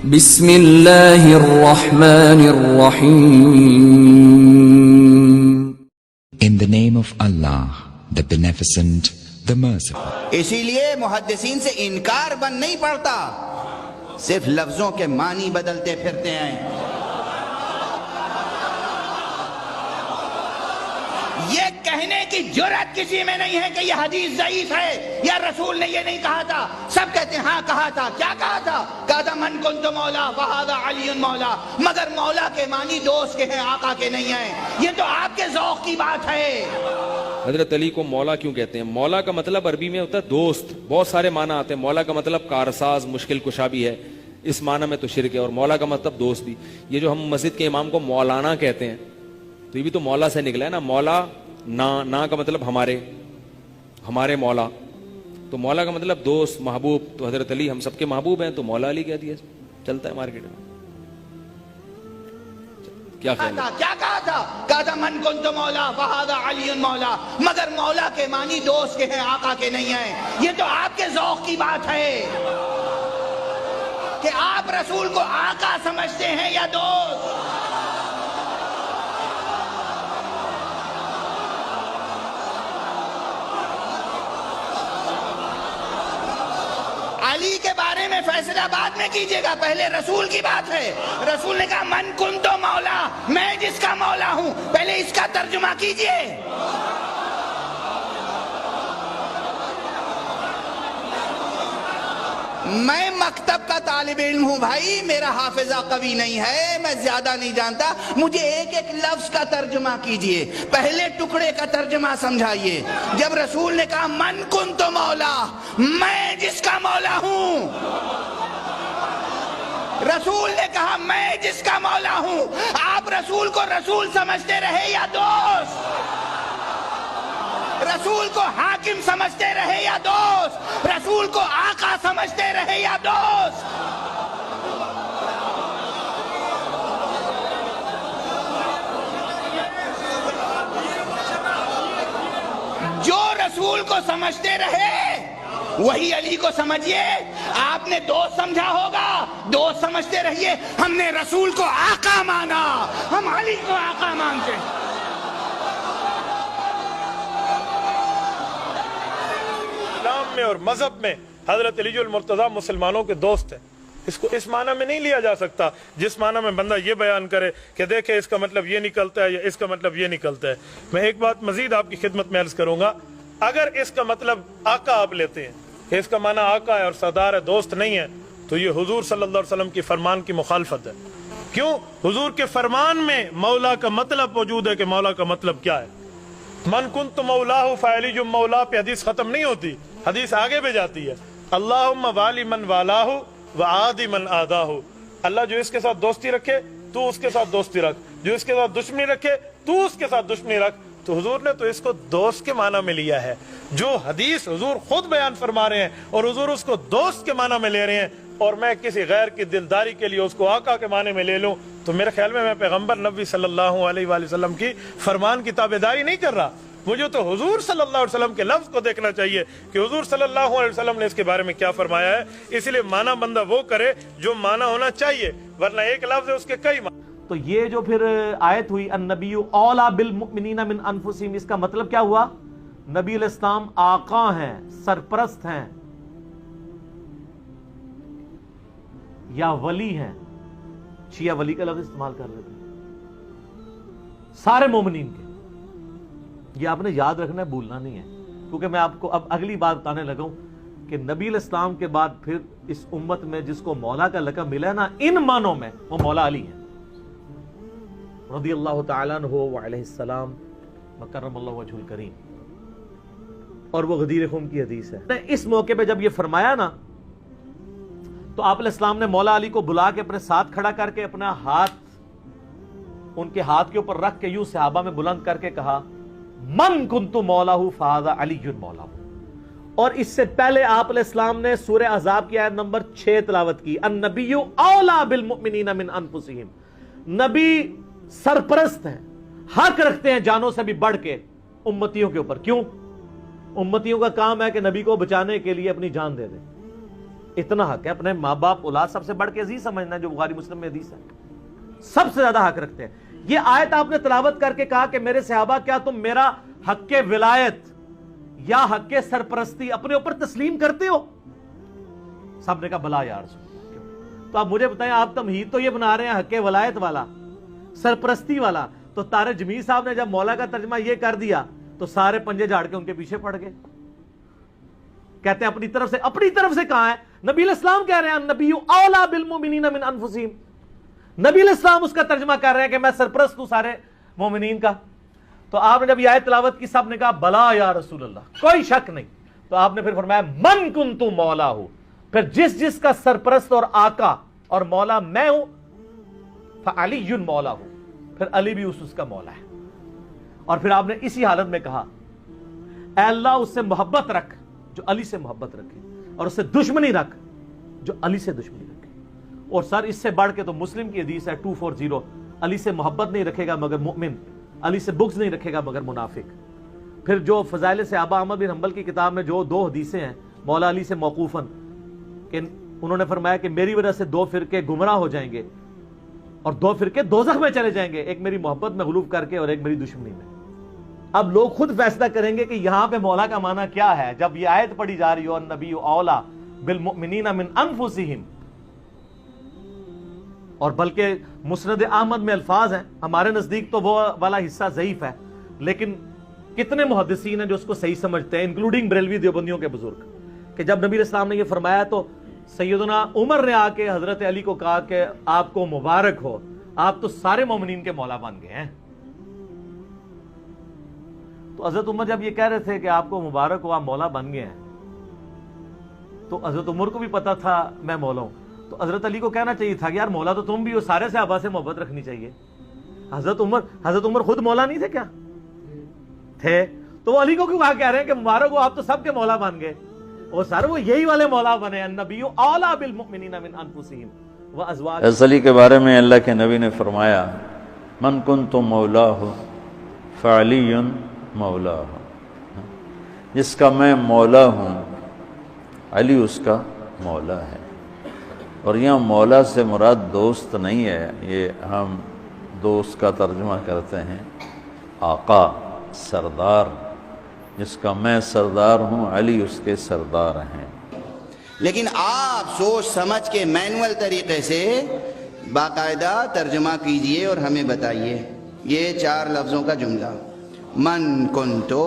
بسم اللہ الرحمن الرحیم. In the name of Allah, the Beneficent, the Merciful. اسی لیے محدثین سے انکار بن نہیں پڑتا، صرف لفظوں کے معنی بدلتے پھرتے ہیں. یہ کہنے کی جرات کسی میں نہیں ہے کہ یہ حدیث ضعیف ہے یا رسول نے یہ نہیں کہا تھا. سب کہتے ہیں ہاں کہا تھا. کیا کہا تھا؟ کہا تھا من کنت مولا فہذا علی مولا، مگر مولا کے معنی دوست کے ہیں، آقا کے نہیں ہیں. یہ تو آپ کے ذوق کی بات ہے. حضرت علی کو مولا کیوں کہتے ہیں؟ مولا کا مطلب عربی میں ہوتا ہے دوست. بہت سارے معنی آتے ہیں. مولا کا مطلب کارساز، مشکل کشا بھی ہے، اس معنی میں تو شرک ہے. اور مولا کا مطلب دوست بھی. یہ جو ہم مسجد کے امام کو مولانا کہتے ہیں تو یہ بھی تو مولا سے نکلا ہے نا. مولا نا کا مطلب ہمارے مولا. تو مولا کا مطلب دوست، محبوب. تو حضرت علی ہم سب کے محبوب ہیں تو مولا علی کہہ دیا. چلتا ہے مارکیٹ میں. کیا خیال ہے؟ کیا کہا تھا؟ کہا تھا من کنت مولا فہذا علی مولا، مگر مولا کے معنی دوست کے ہیں، آقا کے نہیں ہیں. یہ تو آپ کے ذوق کی بات ہے کہ آپ رسول کو آقا سمجھتے ہیں یا دوست. علی کے بارے میں فیصلہ بعد میں کیجئے گا، پہلے رسول کی بات ہے. رسول نے کہا من کنت مولا، میں جس کا مولا ہوں. پہلے اس کا ترجمہ کیجئے. میں مکتب کا طالب علم ہوں بھائی، میرا حافظہ قوی نہیں ہے، میں زیادہ نہیں جانتا. مجھے ایک ایک لفظ کا ترجمہ کیجئے، پہلے ٹکڑے کا ترجمہ سمجھائیے. جب رسول نے کہا من کنت مولا، میں جس کا مولا ہوں. رسول نے کہا میں جس کا مولا ہوں. آپ رسول کو رسول سمجھتے رہے یا دوست؟ رسول کو حاکم سمجھتے رہے یا دوست؟ رسول کو آقا سمجھتے رہے یا دوست؟ جو رسول کو سمجھتے رہے وہی علی کو سمجھیے. آپ نے دوست سمجھا ہوگا، دوست سمجھتے رہیے. ہم نے رسول کو آقا مانا، ہم علی کو آقا مانتے ہیں. اسلام میں اور مذہب میں حضرت علی المرتضیٰ مسلمانوں کے دوست ہیں. اس کو اس معنی میں نہیں لیا جا سکتا جس معنی میں بندہ یہ بیان کرے کہ دیکھیں اس کا مطلب یہ نکلتا ہے یا اس کا مطلب یہ نکلتا ہے. میں ایک بات مزید آپ کی خدمت میں عرض کروں گا. اگر اس کا مطلب آقا آپ لیتے ہیں، اس کا معنی آقا ہے اور سردار ہے، دوست نہیں ہے، تو یہ حضور صلی اللہ علیہ وسلم کی فرمان کی مخالفت ہے. کیوں؟ حضور کے فرمان میں مولا کا مطلب موجود ہے کہ مولا کا مطلب کیا ہے. من کنت مولاہ فعلی جو مولا پہ حدیث ختم نہیں ہوتی، حدیث آگے بھی جاتی ہے. اللہم والی من والاہ وعادی من آداہ. اللہ جو اس کے ساتھ دوستی رکھے تو اس کے ساتھ دوستی رکھ، جو اس کے ساتھ دشمنی رکھے تو اس کے ساتھ دشمنی رکھ. تو حضور نے تو اس کو دوست کے معنی میں لیا ہے. جو حدیث حضور خود بیان فرما رہے ہیں اور حضور اس کو دوست کے معنی میں لے رہے ہیں، اور میں کسی غیر کی دلداری کے لیے اس کو آقا کے معنی میں لے لوں، تو میرے خیال میں پیغمبر نبی صلی اللہ علیہ وآلہ وسلم کی فرمان کی تابعداری نہیں کر رہا. مجھے تو حضور صلی اللہ علیہ وسلم کے لفظ کو دیکھنا چاہیے کہ حضور صلی اللہ علیہ وسلم نے اس کے بارے میں کیا فرمایا ہے. اس لیے معنی بندہ وہ کرے جو معنی ہونا چاہیے، ورنہ ایک لفظ ہے اس کے کئی معنی. تو یہ جو پھر آیت ہوئی النبی اولا بالمؤمنین من انفسہم، اس کا مطلب کیا ہوا؟ نبی علیہ السلام آقا ہیں، سرپرست ہیں یا ولی ہیں. شیعہ ولی کا لفظ استعمال کر لیتے ہیں سارے مومنین کے. یہ آپ نے یاد رکھنا ہے، بھولنا نہیں ہے. کیونکہ میں آپ کو اب اگلی بات بتانے لگا ہوں کہ نبی علیہ السلام کے بعد پھر اس امت میں جس کو مولا کا لقب ملا ہے نا، ان معنوں میں وہ مولا علی ہے رضی اللہ تعالیٰ عنہ وعلیہ السلام وکرم اللہ وجہ الکریم. اور وہ غدیر خم کی حدیث ہے. اس موقع پہ جب یہ فرمایا نا، تو آپ علیہ السلام نے مولا علی کو بلا کے اپنے ساتھ کھڑا کر کے اپنا ہاتھ ان کے ہاتھ کے اوپر رکھ کے یوں صحابہ میں بلند کر کے کہا من کنت مولاہ فہذا علی مولاہ. اور اس سے پہلے آپ علیہ السلام نے سورہ احزاب کی آیت نمبر 6 تلاوت کی النبی اولا بالمؤمنین من انفسہم. نبی سرپرست ہیں، حق رکھتے ہیں جانوں سے بھی بڑھ کے امتیوں کے اوپر. کیوں؟ امتیوں کا کام ہے کہ نبی کو بچانے کے لیے اپنی جان دے دیں. اتنا حق ہے اپنے ماں باپ اولاد سب سے بڑھ کے عزیز سمجھنا ہے، جو بخاری مسلم میں حدیث ہے، سب سے زیادہ حق رکھتے ہیں۔ یہ آیت آپ نے تلاوت کر کے کہا کہ میرے صحابہ کیا تم میرا حق ولایت یا حق سرپرستی اپنے اوپر تسلیم کرتے ہو؟ سب نے کہا بلا یا رسول اللہ۔ تو آپ مجھے بتائیں، آپ تمہید تو یہ بنا رہے ہیں حق ولایت والا، سرپرستی والا، تو طارق جمیل صاحب نے جب مولا کا ترجمہ یہ کر دیا تو سارے پنجے جھاڑ کے ان کے پیچھے پڑ گئے، کہتے ہیں اپنی طرف سے کہاں ہے؟ نبی علیہ السلام کہہ رہے ہیں النبی اولا بالمؤمنین من انفسہم، نبی علیہ السلام اس کا ترجمہ کر رہے ہیں کہ میں سرپرست ہوں سارے مومنین کا۔ تو آپ نے جب یہ آیت تلاوت کی سب نے کہا بلا یا رسول اللہ، کوئی شک نہیں۔ تو آپ نے پھر فرمایا من کنتو مولا ہو، پھر جس کا سرپرست اور آقا اور مولا میں ہوں، فعلی مولا ہوں، پھر علی بھی اس کا مولا ہے۔ اور پھر آپ نے اسی حالت میں کہا اے اللہ اس سے محبت رکھ جو علی سے محبت رکھے، اور اس سے دشمنی رکھ جو علی سے دشمنی رکھے۔ اور سر اس سے بڑھ کے تو مسلم کی حدیث ہے 240، علی سے محبت نہیں رکھے گا مگر مؤمن، علی سے بغض نہیں رکھے گا مگر منافق۔ پھر جو فضائل صحابہ احمد بن حنبل کی کتاب میں جو 2 حدیثیں ہیں مولا علی سے موقوفاً، کہ انہوں نے فرمایا کہ میری وجہ سے 2 فرقے گمراہ ہو جائیں گے اور 2 فرقے دوزخ میں چلے جائیں گے، ایک میری محبت میں غلوب کر کے اور ایک میری دشمنی میں۔ اب لوگ خود فیصلہ کریں گے کہ یہاں پہ مولا کا معنی کیا ہے جب یہ آیت پڑھی جا رہی ہو النبی اولا بالمؤمنین من انفسہم، اور بلکہ مسند احمد میں الفاظ ہیں، ہمارے نزدیک تو وہ والا حصہ ضعیف ہے، لیکن کتنے محدثین ہیں جو اس کو صحیح سمجھتے ہیں انکلوڈنگ بریلوی دیوبندیوں کے بزرگ، کہ جب نبی علیہ السلام نے یہ فرمایا تو سیدنا عمر نے آ کے حضرت علی کو کہا کہ آپ کو مبارک ہو، آپ تو سارے مومنین کے مولا بن گئے ہیں۔ تو حضرت عمر جب یہ کہہ رہے تھے کہ آپ کو مبارک ہو آپ مولا بن گئے ہیں، تو حضرت عمر کو بھی پتا تھا میں مولا ہوں، تو حضرت علی کو کہنا چاہیے تھا کہ یار مولا تو تم بھی ہو، سارے صحابہ سے محبت رکھنی چاہیے۔ حضرت عمر خود مولا نہیں تھے کیا؟ تھے، تو وہ علی کو کیوں کہہ رہے ہیں کہ مبارک ہو آپ تو سب کے مولا بن گئے؟ اور سر وہ یہی والے مولا بنے، النبی اولا بالمؤمنین من انفسہم وازواج۔ حضرت علی کے بارے میں اللہ کے نبی نے فرمایا من کنت مولاہ فعلی مولاہ، جس کا میں مولا ہوں علی اس کا مولا ہے۔ اور یہاں مولا سے مراد دوست نہیں ہے، یہ ہم دوست کا ترجمہ کرتے ہیں آقا، سردار، جس کا میں سردار ہوں علی اس کے سردار ہیں۔ لیکن آپ سوچ سمجھ کے مینول طریقے سے باقاعدہ ترجمہ کیجئے اور ہمیں بتائیے یہ 4 لفظوں کا جملہ، من کنتو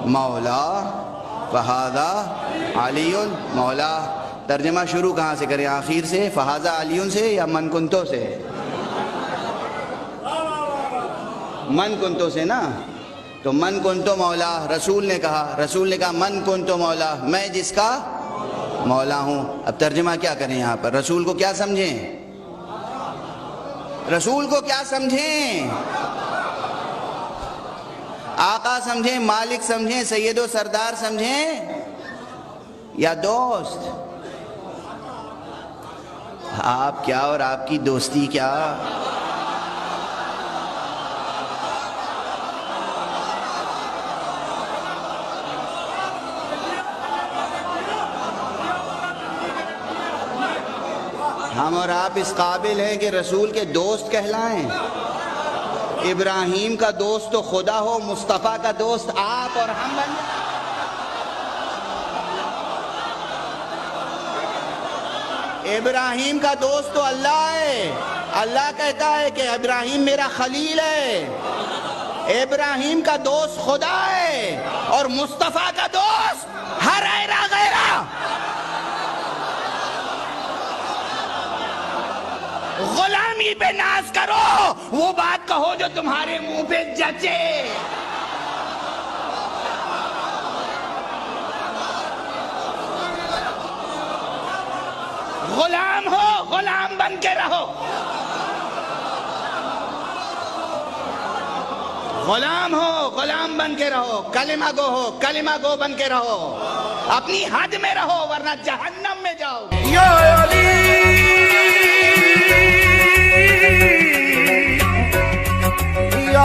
مولا فہذا علی مولا، ترجمہ شروع کہاں سے کریں؟ آخر سے فہذا علی سے یا من کنتو سے؟ من کنتو سے نا، تو من کنتو مولا رسول نے کہا من کنتو مولا، میں جس کا مولا ہوں۔ اب ترجمہ کیا کریں یہاں پر؟ رسول کو کیا سمجھیں؟ رسول کو کیا سمجھیں؟ آقا سمجھیں، مالک سمجھیں، سید و سردار سمجھیں یا دوست؟ آپ کیا اور آپ کی دوستی کیا؟ ہم اور آپ اس قابل ہیں کہ رسول کے دوست کہلائیں؟ ابراہیم کا دوست تو خدا ہو، مصطفیٰ کا دوست آپ اور ہم بن جائیں۔ ابراہیم کا دوست تو اللہ ہے، اللہ کہتا ہے کہ ابراہیم میرا خلیل ہے۔ ابراہیم کا دوست خدا ہے اور مصطفیٰ کا دوست ہر ایرا غیرہ۔ غلامی پہ ناز کرو، وہ بات کہو جو تمہارے منہ پہ جچے۔ غلام ہو، غلام بن کے رہو، غلام ہو، غلام بن کے رہو، کلمہ گو ہو، کلمہ گو بن کے رہو، اپنی حد میں رہو ورنہ جہنم میں جاؤ۔ یا علی یا